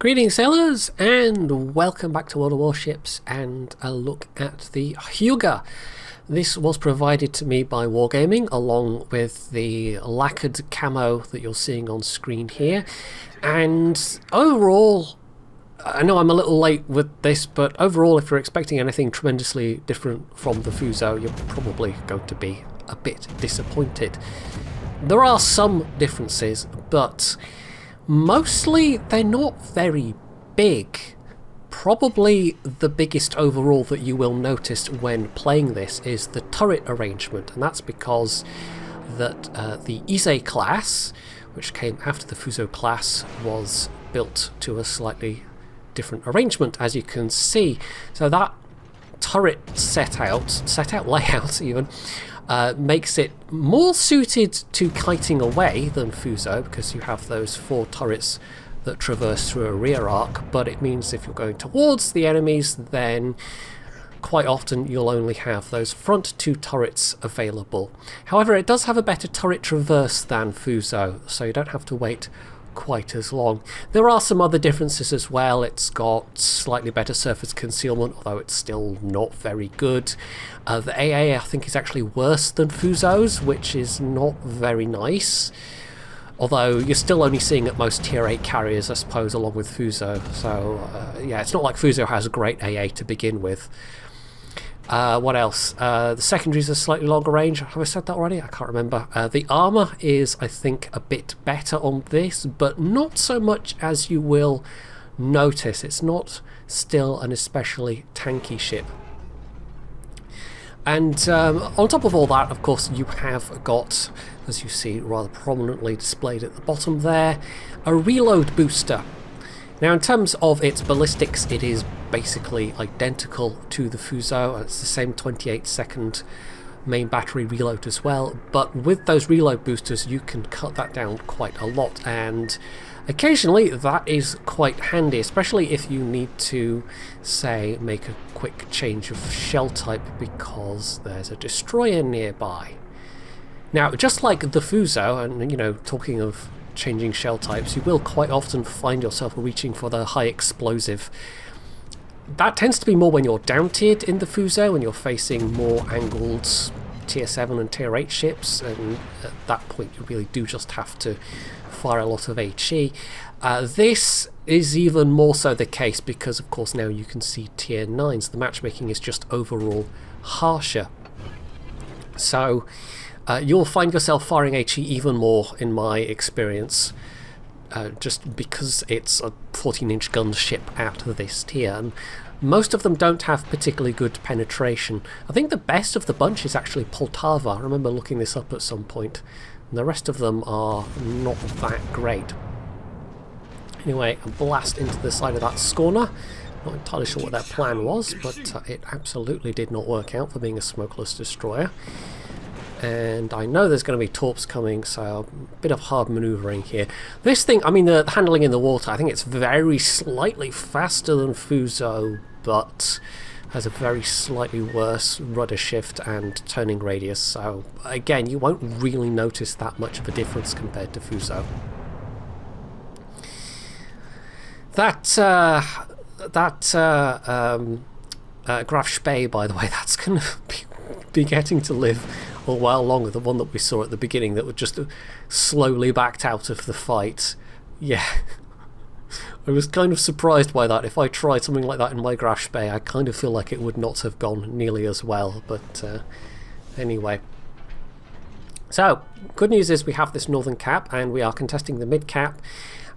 Greetings sailors, and welcome back to World of Warships and a look at the Hyūga. This was provided to me by Wargaming along with the lacquered camo that you're seeing on screen here. And overall, I know I'm a little late with this, but overall if you're expecting anything tremendously different from the Fuso, you're probably going to be a bit disappointed. There are some differences, but mostly they're not very big. Probably the biggest overall that you will notice when playing this is the turret arrangement, and that's because that the Ise class, which came after the Fuso class, was built to a slightly different arrangement, as you can see. So that turret set out layout even, makes it more suited to kiting away than Fuso, because you have those 4 turrets that traverse through a rear arc, but it means if you're going towards the enemies, then quite often you'll only have those front 2 turrets available. However, it does have a better turret traverse than Fuso, so you don't have to wait quite as long. There are some other differences as well. It's got slightly better surface concealment, although it's still not very good. The AA I think is actually worse than Fuso's, which is not very nice, although you're still only seeing at most tier 8 carriers, I suppose, along with Fuso. So yeah, it's not like Fuso has a great AA to begin with. What else? The secondaries are slightly longer range. Have I said that already? I can't remember. The armour is, I think, a bit better on this, but not so much as you will notice. It's not still an especially tanky ship. And on top of all that, of course, you have got, as you see rather prominently displayed at the bottom there, a reload booster. Now, in terms of its ballistics, it is basically identical to the Fuso. It's the same 28-second main battery reload as well, but with those reload boosters you can cut that down quite a lot, and occasionally that is quite handy, especially if you need to, say, make a quick change of shell type because there's a destroyer nearby. Now, just like the Fuso, and you know, talking of changing shell types, you will quite often find yourself reaching for the high explosive. That tends to be more when you're down tiered in the Fuso, when you're facing more angled tier 7 and tier 8 ships, and at that point you really do just have to fire a lot of HE. This is even more so the case because of course now you can see tier 9s. The matchmaking is just overall harsher. So you'll find yourself firing HE even more, in my experience, just because it's a 14-inch gun ship at this tier. And most of them don't have particularly good penetration. I think the best of the bunch is actually Poltava. I remember looking this up at some point, and the rest of them are not that great. Anyway, a blast into the side of that Scorner. Not entirely sure what their plan was, but it absolutely did not work out for being a smokeless destroyer. And I know there's going to be torps coming, so a bit of hard manoeuvring here. This thing, I mean, the handling in the water, I think it's very slightly faster than Fuso, but has a very slightly worse rudder shift and turning radius, so again, you won't really notice that much of a difference compared to Fuso. Graf Spee, by the way, that's going to be getting to live a while longer. The one that we saw at the beginning that would just slowly backed out of the fight. Yeah, I was kind of surprised by that. If I tried something like that in my Graf Spee, I kind of feel like it would not have gone nearly as well, but anyway. So, good news is we have this northern cap and we are contesting the mid cap,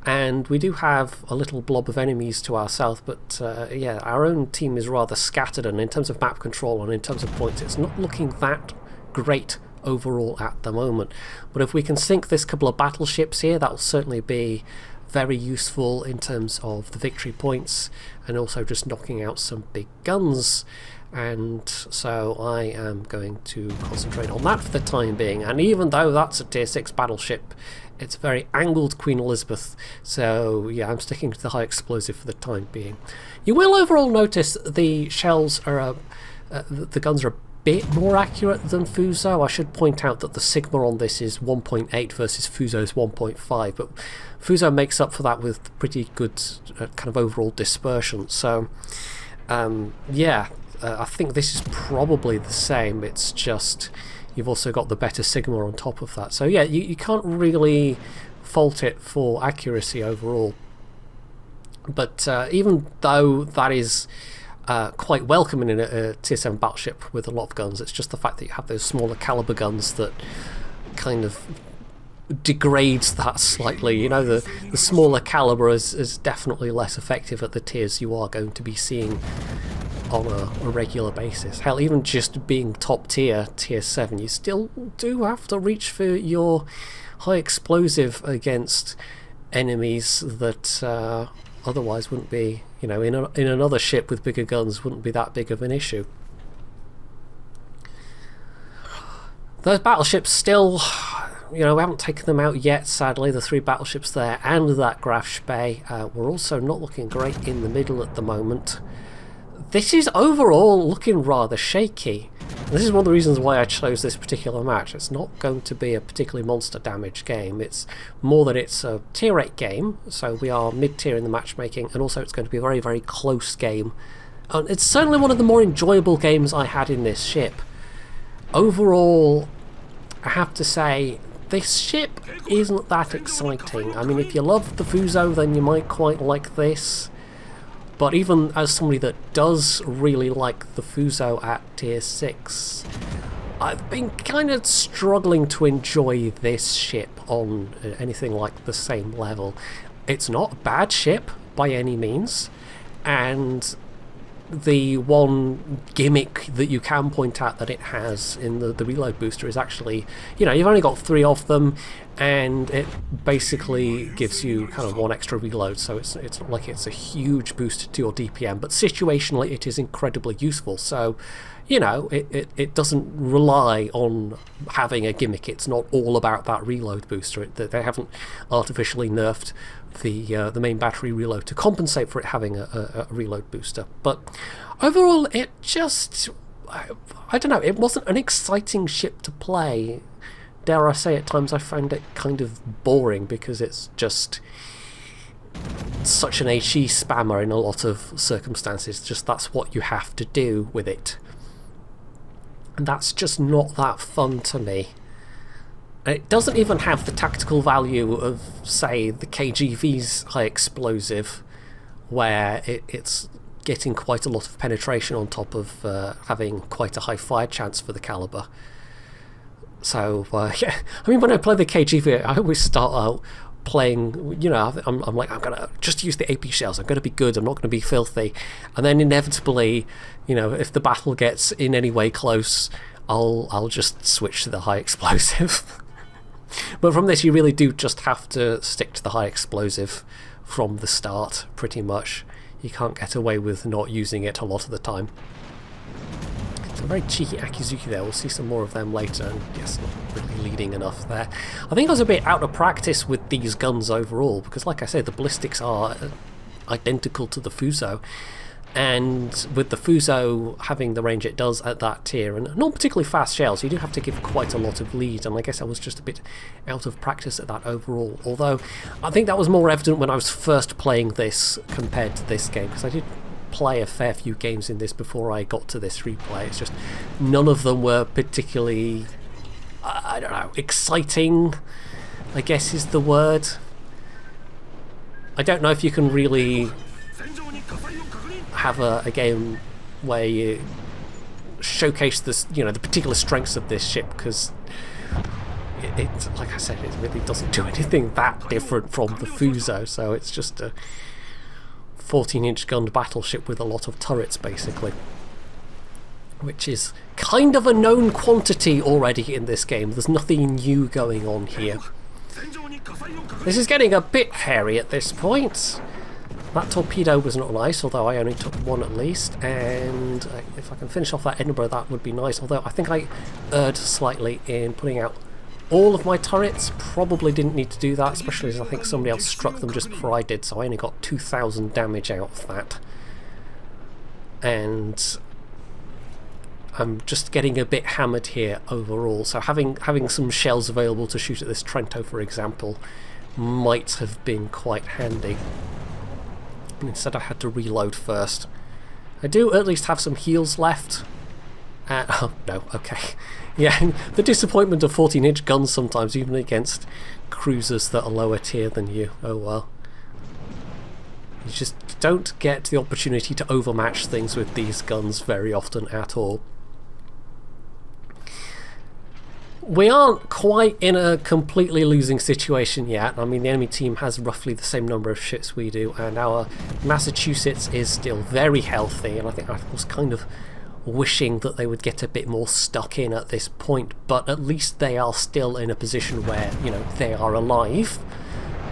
and we do have a little blob of enemies to our south, but yeah, our own team is rather scattered, and in terms of map control and in terms of points, it's not looking that great overall at the moment. But if we can sink this couple of battleships here, that will certainly be very useful in terms of the victory points and also just knocking out some big guns. And so I am going to concentrate on that for the time being. And even though that's a tier 6 battleship, it's a very angled Queen Elizabeth, so yeah, I'm sticking to the high explosive for the time being. You will overall notice the shells are the guns are a bit more accurate than Fuso. I should point out that the Sigma on this is 1.8 versus Fuso's 1.5, but Fuso makes up for that with pretty good kind of overall dispersion. So yeah, I think this is probably the same. It's just you've also got the better Sigma on top of that. So yeah, you can't really fault it for accuracy overall. But even though that is quite welcome in a tier 7 battleship with a lot of guns, it's just the fact that you have those smaller caliber guns that kind of degrades that slightly. You know, the smaller caliber is definitely less effective at the tiers you are going to be seeing on a regular basis. Hell, even just being top tier, tier 7, you still do have to reach for your high explosive against enemies that otherwise wouldn't be, you know, in another ship with bigger guns wouldn't be that big of an issue. Those battleships still, you know, we haven't taken them out yet, sadly. The 3 battleships there and that Graf Spee. We're also not looking great in the middle at the moment. This is overall looking rather shaky. And this is one of the reasons why I chose this particular match. It's not going to be a particularly monster damage game. It's more that it's a tier 8 game, so we are mid-tier in the matchmaking, and also it's going to be a very, very close game. And it's certainly one of the more enjoyable games I had in this ship. Overall, I have to say, this ship isn't that exciting. I mean, if you love the Fuso, then you might quite like this. But even as somebody that does really like the Fuso at tier 6, I've been kind of struggling to enjoy this ship on anything like the same level. It's not a bad ship by any means, and the one gimmick that you can point out that it has in the reload booster is actually, you know, you've only got 3 of them, and it basically gives you kind of 1 extra reload, so it's not like it's a huge boost to your DPM, but situationally it is incredibly useful. So, you know, it doesn't rely on having a gimmick. It's not all about that reload booster. They haven't artificially nerfed the main battery reload to compensate for it having a reload booster. But overall, it just, I don't know, it wasn't an exciting ship to play. Dare I say, at times I found it kind of boring because it's just such an HE spammer in a lot of circumstances. Just that's what you have to do with it. And that's just not that fun to me. It doesn't even have the tactical value of, say, the KGV's high explosive, where it's getting quite a lot of penetration on top of having quite a high fire chance for the caliber. So, yeah, I mean, when I play the KGV, I always start out playing, you know, I'm like, I'm going to just use the AP shells, I'm going to be good, I'm not going to be filthy. And then inevitably, you know, if the battle gets in any way close, I'll just switch to the high explosive. But from this, you really do just have to stick to the high explosive from the start, pretty much. You can't get away with not using it a lot of the time. It's a very cheeky Akizuki there. We'll see some more of them later, and yes, not really leading enough there. I think I was a bit out of practice with these guns overall, because like I said, the ballistics are identical to the Fuso, and with the Fuso having the range it does at that tier, and not particularly fast shells, you do have to give quite a lot of lead, and I guess I was just a bit out of practice at that overall. Although, I think that was more evident when I was first playing this compared to this game, because I did play a fair few games in this before I got to this replay. It's just none of them were particularly, I don't know, exciting, I guess is the word. I don't know if you can really have a game where you showcase this, you know, the particular strengths of this ship, because it like I said, it really doesn't do anything that different from the Fuso. So it's just a 14-inch gunned battleship with a lot of turrets, basically, which is kind of a known quantity already in this game. There's nothing new going on here. This is getting a bit hairy at this point. That torpedo was not nice, although I only took 1 at least, and if I can finish off that Edinburgh, that would be nice, although I think I erred slightly in putting out all of my turrets. Probably didn't need to do that, especially as I think somebody else struck them just before I did, so I only got 2,000 damage out of that. And I'm just getting a bit hammered here overall. So having some shells available to shoot at this Trento, for example, might have been quite handy. And instead I had to reload first. I do at least have some heals left. Oh, no, okay. Yeah, the disappointment of 14-inch guns sometimes, even against cruisers that are lower tier than you. Oh well. You just don't get the opportunity to overmatch things with these guns very often at all. We aren't quite in a completely losing situation yet. I mean, the enemy team has roughly the same number of ships we do, and our Massachusetts is still very healthy, and I think I was kind of wishing that they would get a bit more stuck in at this point, but at least they are still in a position where, you know, they are alive,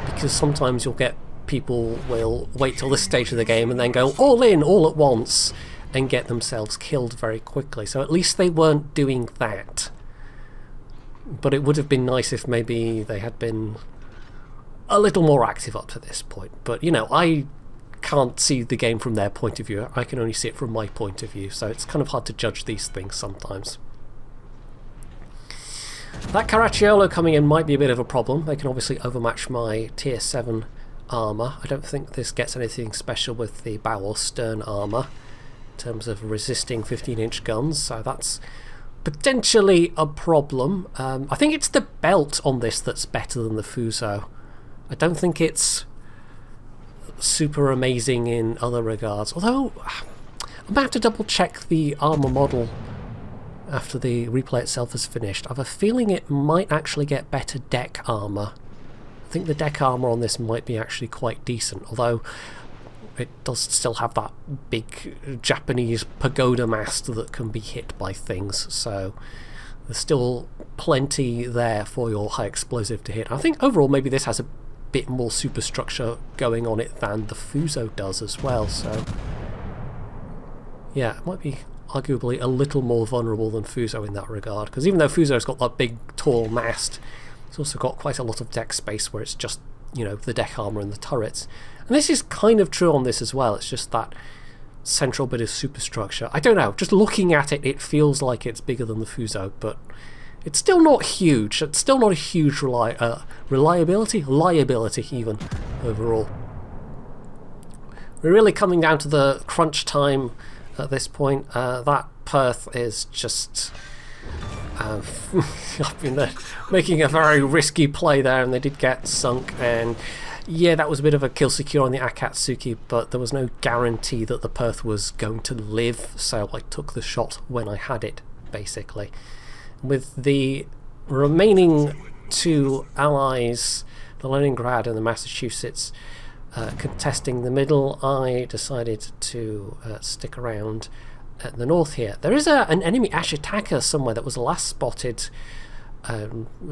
because sometimes you'll get people will wait till this stage of the game and then go all in all at once and get themselves killed very quickly. So at least they weren't doing that. But it would have been nice if maybe they had been a little more active up to this point. But, you know, I can't see the game from their point of view. I can only see it from my point of view, so it's kind of hard to judge these things sometimes. That Caracciolo coming in might be a bit of a problem. They can obviously overmatch my tier 7 armour. I don't think this gets anything special with the bow or stern armour in terms of resisting 15-inch guns, so that's potentially a problem. I think it's the belt on this that's better than the Fuso. I don't think it's super amazing in other regards, although I'm about to double check the armour model after the replay itself is finished. I have a feeling it might actually get better deck armour. I think the deck armour on this might be actually quite decent, although it does still have that big Japanese pagoda mast that can be hit by things, so there's still plenty there for your high explosive to hit. I think overall maybe this has a bit more superstructure going on it than the Fuso does as well, so yeah, it might be arguably a little more vulnerable than Fuso in that regard, because even though Fuso's got that big tall mast, it's also got quite a lot of deck space where it's just, you know, the deck armour and the turrets. And this is kind of true on this as well, it's just that central bit of superstructure. I don't know, just looking at it, it feels like it's bigger than the Fuso, but it's still not huge. It's still not a huge liability even, overall. We're really coming down to the crunch time at this point. That Perth is just... I've been there making a very risky play there, and they did get sunk, and yeah, that was a bit of a kill secure on the Akatsuki, but there was no guarantee that the Perth was going to live, so I took the shot when I had it, basically. With the remaining two allies, the Leningrad and the Massachusetts, contesting the middle, I decided to stick around at the north here. There is an enemy Ashitaka somewhere that was last spotted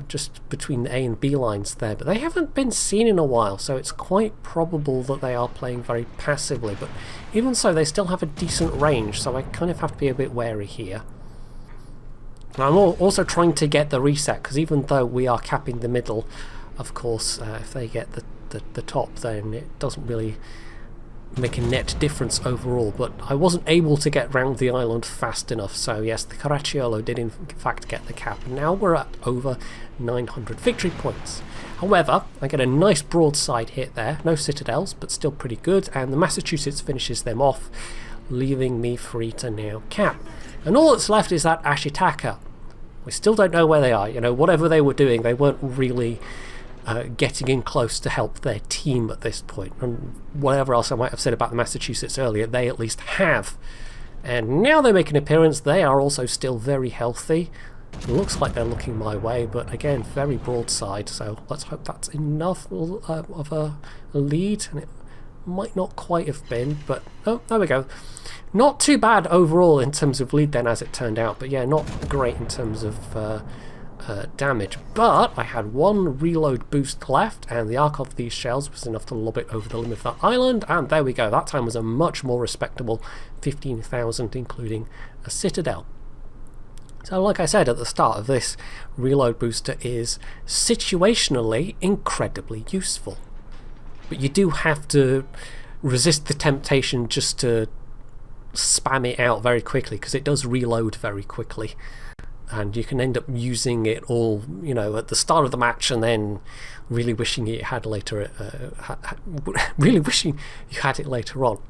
just between the A and B lines there, but they haven't been seen in a while, so it's quite probable that they are playing very passively, but even so they still have a decent range, so I kind of have to be a bit wary here. And I'm also trying to get the reset, because even though we are capping the middle, of course, if they get the top, then it doesn't really make a net difference overall, but I wasn't able to get round the island fast enough, so yes, the Caracciolo did in fact get the cap, and now we're at over 900 victory points. However, I get a nice broadside hit there, no citadels, but still pretty good, and the Massachusetts finishes them off, leaving me free to now cap. And all that's left is that Ashitaka. We still don't know where they are, you know, whatever they were doing, they weren't really getting in close to help their team at this point, and whatever else I might have said about the Massachusetts earlier, they at least have. And now they make an appearance, they are also still very healthy. It looks like they're looking my way, but again, very broadside, so let's hope that's enough of a lead, and it might not quite have been, but oh, there we go. Not too bad overall in terms of lead then, as it turned out, but yeah, not great in terms of damage, but I had one reload boost left, and the arc of these shells was enough to lob it over the limit of that island, and there we go. That time was a much more respectable 15,000, including a citadel. So like I said at the start of this, reload booster is situationally incredibly useful, but you do have to resist the temptation just to spam it out very quickly, because it does reload very quickly, and you can end up using it all, you know, at the start of the match, and then really wishing you had later, really wishing you had it later on.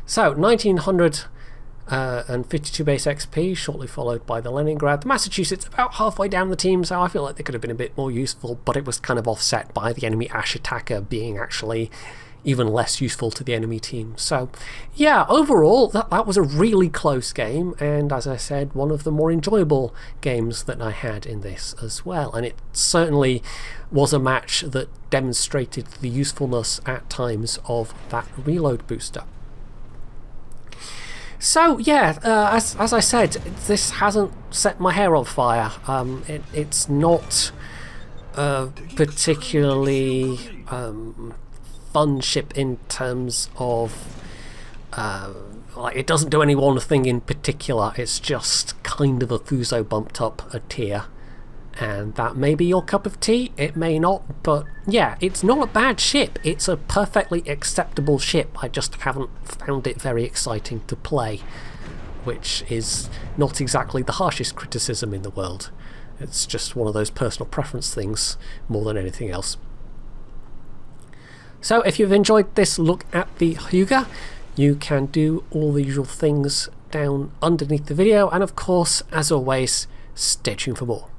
So 1952 base XP, shortly followed by the Leningrad. The Massachusetts about halfway down the team, so I feel like they could have been a bit more useful, but it was kind of offset by the enemy Ash attacker being actually even less useful to the enemy team. So yeah, overall that was a really close game, and as I said, one of the more enjoyable games that I had in this as well, and it certainly was a match that demonstrated the usefulness at times of that reload booster. So yeah, as I said, this hasn't set my hair on fire. It's not particularly fun ship in terms of like, it doesn't do any one thing in particular. It's just kind of a Fuso bumped up a tier, and that may be your cup of tea, it may not, but yeah, it's not a bad ship. It's a perfectly acceptable ship. I just haven't found it very exciting to play, which is not exactly the harshest criticism in the world. It's just one of those personal preference things more than anything else. So if you've enjoyed this look at the Hyūga, you can do all the usual things down underneath the video, and of course, as always, stay tuned for more.